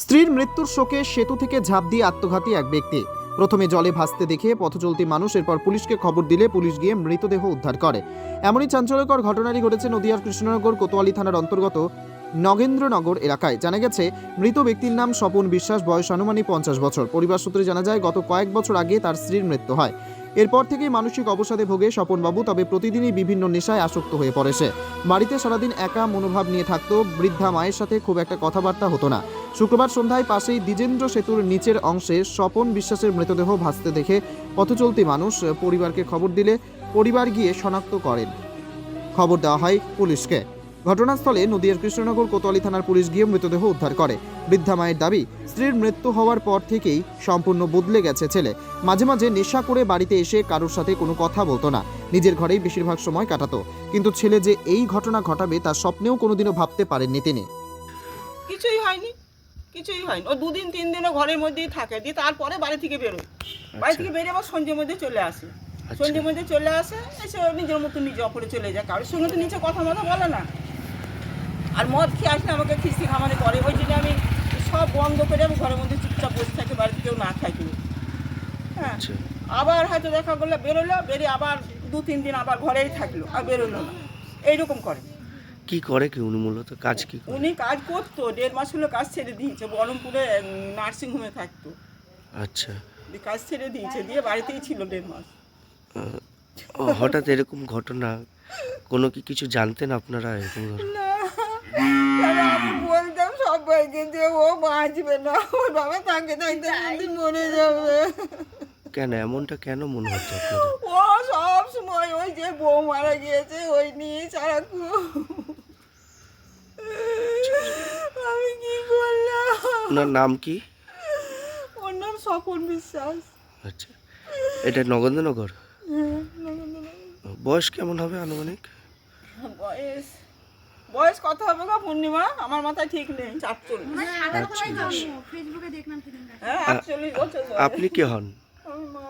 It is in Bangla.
স্ত্রীর মৃত্যুর শোকে সেতু থেকে ঝাঁপ দিয়ে আত্মঘাতী এক ব্যক্তি। প্রথমে জলে ভাসতে দেখে পথচলতি মানুষ এরপর পুলিশকে খবর দিলে পুলিশ গিয়ে মৃতদেহ উদ্ধার করে। এমনই চাঞ্চল্যকর ঘটনাটি ঘটেছে নদিয়ার কৃষ্ণনগর কোতোয়ালি থানার অন্তর্গত নগেন্দ্রনগর এলাকায়। জানা গেছে, মৃত ব্যক্তির নাম স্বপন বিশ্বাস, বয়স আনুমানিক 50 বছর। পরিবার সূত্রে জানা যায়, গত কয়েক বছর আগে তার স্ত্রীর মৃত্যু হয়। এরপর থেকেই মানসিক অবসাদে ভোগে স্বপনবাবু। তবে প্রতিদিনই বিভিন্ন নেশায় আসক্ত হয়ে পড়ে সে। বাড়িতে সারাদিন একা মনোভাব নিয়ে থাকতো। বৃদ্ধা মায়ের সাথে খুব একটা কথাবার্তা হতো না। শুক্রবার সন্ধ্যায় পাশেই দ্বিজেন্দ্র সেতুর নিচের অংশে স্বপন বিশ্বাসের মৃতদেহ ভাসতে দেখে পথচলতি মানুষ পরিবারকে খবর দিলে পরিবার গিয়ে শনাক্ত করেন। খবর দেওয়া হয় পুলিশকে। ঘটনাস্থলে নদিয়ার কৃষ্ণনগর কোতোয়ালি থানার পুলিশ গিয়ে মৃতদেহ উদ্ধার করে। বৃদ্ধা মায়ের দাবি, স্ত্রীর মৃত্যু হওয়ার পর থেকেই সম্পূর্ণ বদলে গেছে ছেলে। মাঝে মাঝে নেশা করে বাড়িতে এসে কারোর সাথে কোনো কথা বলতো না, নিজের ঘরেই বেশিরভাগ সময় কাটাতো। কিন্তু ছেলে যে এই ঘটনা ঘটাবে তা স্বপ্নেও কোনোদিনও ভাবতে পারেননি তিনি। কিছুই হয়নি, কিছুই হয়নি। ও 2 দিন 3 দিনও ঘরের মধ্যেই থাকে, দিয়ে তারপরে বাড়ি থেকে বেরোয়। বাড়ি থেকে বেরিয়ে আবার সন্ধ্যের মধ্যে চলে আসে। সন্ধ্যের মধ্যে চলে আসে, এসে ও নিজের মতো নিজে অপরে চলে যায়। কারোর সঙ্গে তো নিচে কথা মতো বলে না। আর মদ খেয়ে আসলে আমাকে খিস্তি খামারে করে। ওই জন্য আমি সব বন্ধ করে আমি ঘরের মধ্যে চুপচাপ বসে থাকি, বাড়িতে কেউ না থাকে। হ্যাঁ, আবার হয়তো দেখা করলে বেরোলো, বেরিয়ে আবার 2-3 দিন আবার ঘরেই থাকলো, আর বেরোলো না। এইরকম করে। কি করে কি উনি মূলত কাজ কি করে? উনি কাজ করতো, 1.5 মাস হলো কাজ ছেড়ে দিয়েছে। বহরমপুরে নার্সিংহোমে থাকতো। আচ্ছা, দিয়ে কাজ ছেড়ে দিয়েছে, দিয়ে বাড়িতেই ছিল 1.5 মাস। হঠাৎ এরকম ঘটনা, কোনো কি কিছু জানতেন আপনারা এরকম ঘটনা? না, তাহলে আমি বলতাম সবাইকে যে ও বাঁচবে না, ওর বাবা তাকে থাকতে একদিন মরে যাবে। কেন এমনটা কেন মনে হচ্ছে আপনাদের? ও সব সময় ওই যে বউ মারা গিয়েছে ওই নিয়ে সারাক্ষণ। আমি কি করলাম? ওনার নাম কি? ওর নাম স্বপন বিশ্বাস। আচ্ছা, এটা নগেন্দ্রনগর। বয়স কেমন হবে আনুমানিক? বয়স বয়স কত হবে গো পূর্ণিমা? আমার মাথায় ঠিক নেই। 48। হ্যাঁ, 48 বছর বয়স। আপনি কে হন? আমি মা।